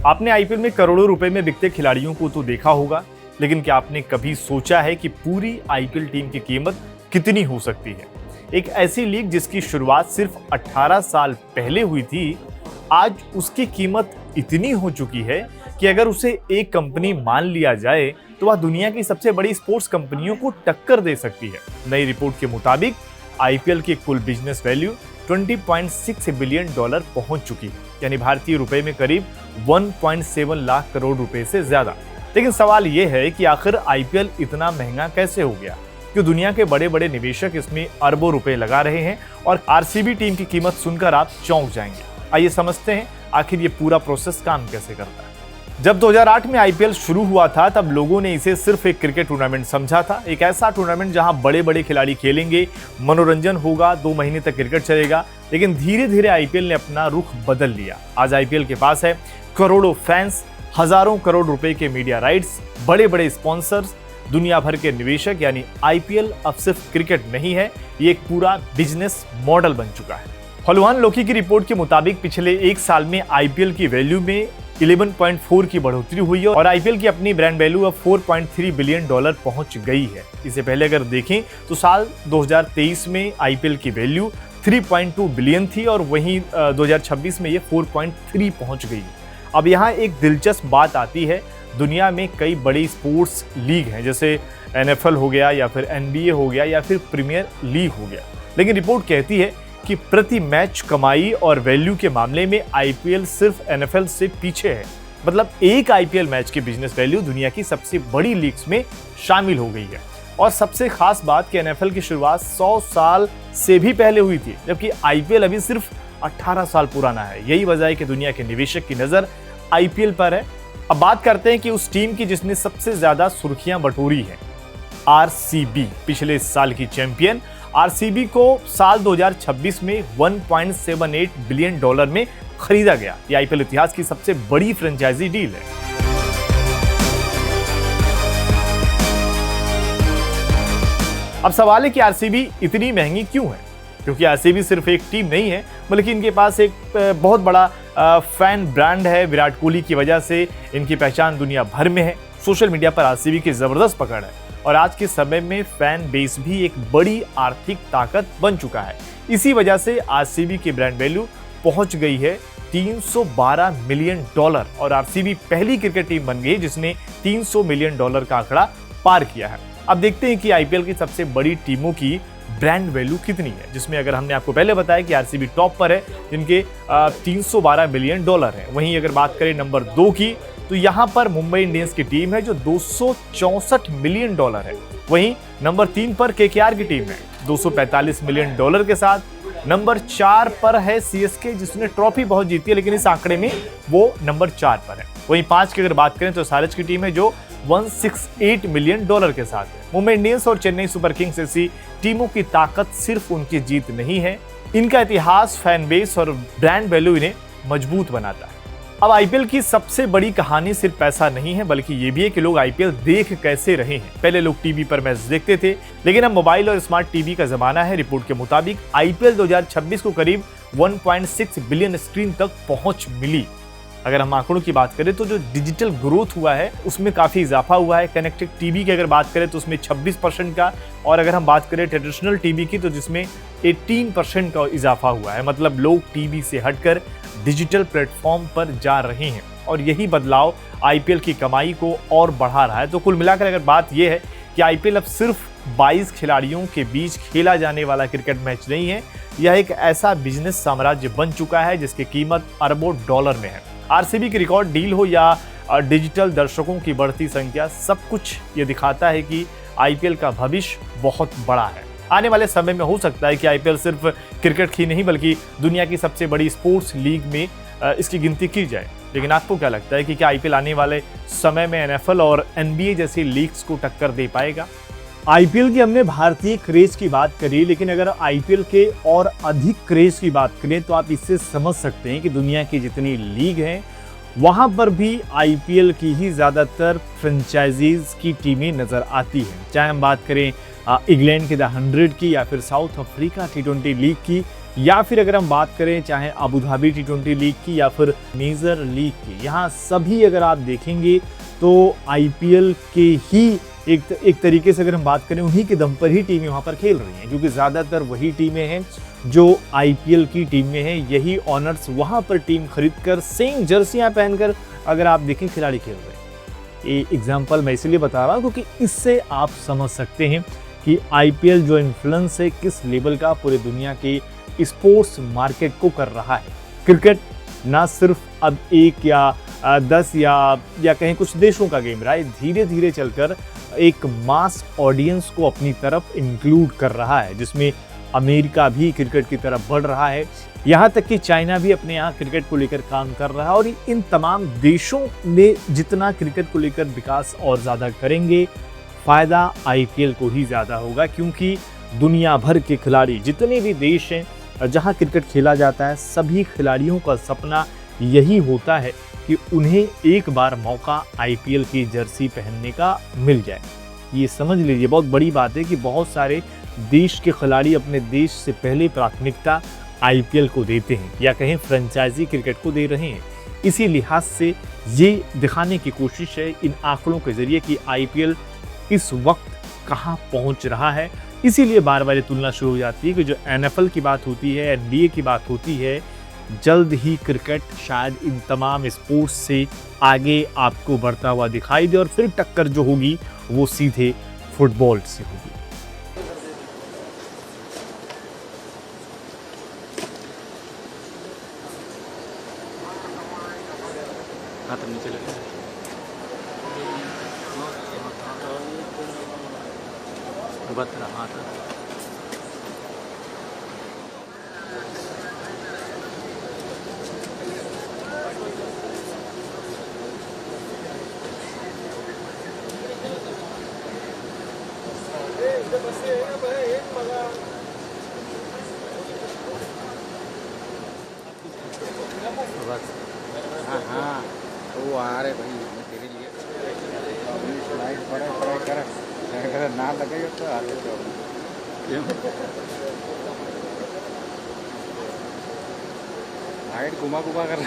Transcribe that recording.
आपने आईपीएल में करोड़ों रुपए में बिकते खिलाड़ियों को तो देखा होगा, लेकिन क्या आपने कभी सोचा है कि पूरी आईपीएल टीम की कीमत कितनी हो सकती है? एक ऐसी लीग जिसकी शुरुआत सिर्फ 18 साल पहले हुई थी, आज उसकी कीमत इतनी हो चुकी है कि अगर उसे एक कंपनी मान लिया जाए तो वह दुनिया की सबसे बड़ी स्पोर्ट्स कंपनियों को टक्कर दे सकती है। नई रिपोर्ट के मुताबिक आईपीएल की कुल बिजनेस वैल्यू $20.6 बिलियन पहुंच चुकी है, यानी भारतीय रुपए में करीब 1.7 लाख करोड़ रुपए से ज्यादा। लेकिन सवाल यह है कि आखिर आईपीएल इतना महंगा कैसे हो गया? क्यों दुनिया के बड़े बड़े निवेशक इसमें अरबों रुपए लगा रहे हैं? और आरसीबी टीम की कीमत सुनकर आप चौंक जाएंगे। आइए समझते हैं आखिर ये पूरा प्रोसेस काम कैसे करता है। जब 2008 में आईपीएल शुरू हुआ था तब लोगों ने इसे सिर्फ एक क्रिकेट टूर्नामेंट समझा था, एक ऐसा टूर्नामेंट जहां बड़े बड़े खिलाड़ी खेलेंगे, मनोरंजन होगा, 2 महीने तक क्रिकेट चलेगा। लेकिन धीरे धीरे आईपीएल ने अपना रुख बदल लिया। आज आईपीएल के पास है करोड़ों फैंस, हजारों करोड़ रुपए के मीडिया राइट्स, बड़े बड़े स्पॉन्सर्स, दुनिया भर के निवेशक, यानी आईपीएल अब सिर्फ क्रिकेट नहीं है, ये एक पूरा बिजनेस मॉडल बन चुका है। हलवान लोकी की रिपोर्ट के मुताबिक पिछले एक साल में आईपीएल की वैल्यू में 11.4 की बढ़ोतरी हुई है और आईपीएल की अपनी ब्रांड वैल्यू अब $4.3 बिलियन पहुंच गई है। इससे पहले अगर देखें तो साल 2023 में आईपीएल की वैल्यू 3.2 बिलियन थी और वहीं 2026 में ये 4.3 पहुंच गई है। अब यहाँ एक दिलचस्प बात आती है, दुनिया में कई बड़ी स्पोर्ट्स लीग हैं, जैसे NFL हो गया या फिर NBA हो गया या फिर प्रीमियर लीग हो गया, लेकिन रिपोर्ट कहती है कि प्रति मैच कमाई और वैल्यू के मामले में आईपीएल सिर्फ NFL से पीछे है। मतलब एक आईपीएल मैच की बिजनेस वैल्यू दुनिया की सबसे बड़ी लीग्स में शामिल हो गई है। और सबसे खास बात कि NFL की शुरुआत 100 साल से भी पहले हुई थी, जबकि आईपीएल अभी सिर्फ 18 साल पुराना है। यही वजह है कि दुनिया के निवेशक की नजर आईपीएल पर है। अब बात करते हैं कि उस टीम की जिसने सबसे ज्यादा सुर्खियां बटोरी हैं, आरसीबी, पिछले साल की चैंपियन। आरसीबी को साल 2026 में $1.78 बिलियन में खरीदा गया। ये आईपीएल इतिहास की सबसे बड़ी फ्रेंचाइजी डील है। अब सवाल है कि आरसीबी इतनी महंगी क्यों है? क्योंकि आरसीबी सिर्फ एक टीम नहीं है, बल्कि इनके पास एक बहुत बड़ा फैन ब्रांड है। विराट कोहली की वजह से इनकी पहचान दुनिया भर में है। सोशल मीडिया पर आरसीबी की जबरदस्त पकड़ है और आज के समय में फैन बेस भी एक बड़ी आर्थिक ताकत बन चुका है। इसी वजह से आरसीबी की ब्रांड वैल्यू पहुंच गई है $312 मिलियन और आरसीबी पहली क्रिकेट टीम बन गई जिसने $300 मिलियन का आंकड़ा पार किया है। अब देखते हैं कि आईपीएल की सबसे बड़ी टीमों की ब्रांड वैल्यू कितनी है, जिसमें अगर हमने आपको पहले बताया कि आरसीबी टॉप पर है जिनके $312 मिलियन है। वहीं अगर बात करें नंबर 2 की, तो यहाँ पर मुंबई इंडियंस की टीम है जो $264 मिलियन है। वहीं नंबर 3 पर केकेआर की टीम है $245 मिलियन के साथ। नंबर 4 पर है सीएसके जिसने ट्रॉफी बहुत जीती है, लेकिन इस आंकड़े में वो नंबर 4 पर है। वहीं 5 की अगर बात करें तो एसआरएच की टीम है जो $168 मिलियन के साथ है। मुंबई इंडियंस और चेन्नई सुपर किंग्स ऐसी टीमों की ताकत सिर्फ उनकी जीत नहीं है, इनका इतिहास, फैन बेस और ब्रांड वैल्यू इन्हें मजबूत बनाता है। अब आईपीएल की सबसे बड़ी कहानी सिर्फ पैसा नहीं है, बल्कि ये भी है कि लोग आईपीएल देख कैसे रहे हैं। पहले लोग टीवी पर मैच देखते थे, लेकिन अब मोबाइल और स्मार्ट टीवी का जमाना है। रिपोर्ट के मुताबिक आईपीएल 2026 को करीब 1.6 बिलियन स्क्रीन तक पहुंच मिली। अगर हम आंकड़ों की बात करें तो जो डिजिटल ग्रोथ हुआ है उसमें काफी इजाफा हुआ है। कनेक्टेड टीवी की अगर बात करें तो उसमें 26% का, और अगर हम बात करें ट्रेडिशनल टीवी की तो जिसमें 18% का इजाफा हुआ है। मतलब लोग टीवी से हटकर डिजिटल प्लेटफॉर्म पर जा रहे हैं और यही बदलाव आईपीएल की कमाई को और बढ़ा रहा है। तो कुल मिलाकर अगर बात यह है कि आईपीएल अब सिर्फ 22 खिलाड़ियों के बीच खेला जाने वाला क्रिकेट मैच नहीं है, यह एक ऐसा बिजनेस साम्राज्य बन चुका है जिसकी कीमत अरबों डॉलर में है। आरसीबी की रिकॉर्ड डील हो या डिजिटल दर्शकों की बढ़ती संख्या, सब कुछ ये दिखाता है कि आईपीएल का भविष्य बहुत बड़ा है। आने वाले समय में हो सकता है कि आईपीएल सिर्फ क्रिकेट ही नहीं बल्कि दुनिया की सबसे बड़ी स्पोर्ट्स लीग में इसकी गिनती की जाए। लेकिन आपको क्या लगता है कि क्या आईपीएल आने वाले समय में एनएफएल और एनबीए जैसी लीग्स को टक्कर दे पाएगा? आईपीएल की हमने भारतीय क्रेज की बात करी, लेकिन अगर आईपीएल के और अधिक क्रेज की बात करें तो आप इससे समझ सकते हैं कि दुनिया की जितनी लीग हैं वहां पर भी आईपीएल की ही ज्यादातर फ्रेंचाइजीज की टीमें नजर आती हैं। चाहे हम बात करें इंग्लैंड के द 100 की, या फिर साउथ अफ्रीका T20 लीग की, या फिर अगर हम बात करें चाहे अबू धाबी T20 लीग की या फिर मेजर लीग की, यहाँ सभी अगर आप देखेंगे तो आईपीएल के ही एक तरीके से अगर हम बात करें उन्हीं के दम पर ही टीमें वहाँ पर खेल रही हैं, क्योंकि ज़्यादातर वही टीमें हैं जो आईपीएल की टीमें हैं। यही ऑनर्स वहाँ पर टीम खरीदकर सेम जर्सियाँ पहनकर अगर आप देखें खिलाड़ी खेल रहे हैं। ये एग्जाम्पल मैं इसलिए बता रहा हूँ क्योंकि इससे आप समझ सकते हैं कि आईपीएल जो इन्फ्लुएंस है किस लेवल का पूरे दुनिया के स्पोर्ट्स मार्केट को कर रहा है। क्रिकेट ना सिर्फ अब 1 या 10 या कहीं कुछ देशों का गेम रहा है, धीरे धीरे चलकर एक मास ऑडियंस को अपनी तरफ इंक्लूड कर रहा है, जिसमें अमेरिका भी क्रिकेट की तरफ बढ़ रहा है, यहाँ तक कि चाइना भी अपने यहाँ क्रिकेट को लेकर काम कर रहा है। और इन तमाम देशों में जितना क्रिकेट को लेकर विकास और ज़्यादा करेंगे, फ़ायदा आईपीएल को ही ज़्यादा होगा, क्योंकि दुनिया भर के खिलाड़ी जितने भी देश हैं जहाँ क्रिकेट खेला जाता है, सभी खिलाड़ियों का सपना यही होता है कि उन्हें एक बार मौका आईपीएल की जर्सी पहनने का मिल जाए। ये समझ लीजिए बहुत बड़ी बात है कि बहुत सारे देश के खिलाड़ी अपने देश से पहले प्राथमिकता आईपीएल को देते हैं, या कहें फ्रेंचाइजी क्रिकेट को दे रहे हैं। इसी लिहाज से ये दिखाने की कोशिश है इन आंकड़ों के जरिए कि आईपीएल इस वक्त कहाँ पहुँच रहा है। इसीलिए बार बार ये तुलना शुरू हो जाती है कि जो एनएफएल की बात होती है, एनबीए की बात होती है, जल्द ही क्रिकेट शायद इन तमाम स्पोर्ट्स से आगे आपको बढ़ता हुआ दिखाई दे, और फिर टक्कर जो होगी वो सीधे फुटबॉल से होगी। नीचे लगे रहा था। हाँ वो आ रहे भाई, मैं तेरे लिए स्लाइड पड़ा कर ना लगेगा तो आगे लाइट घुमा कर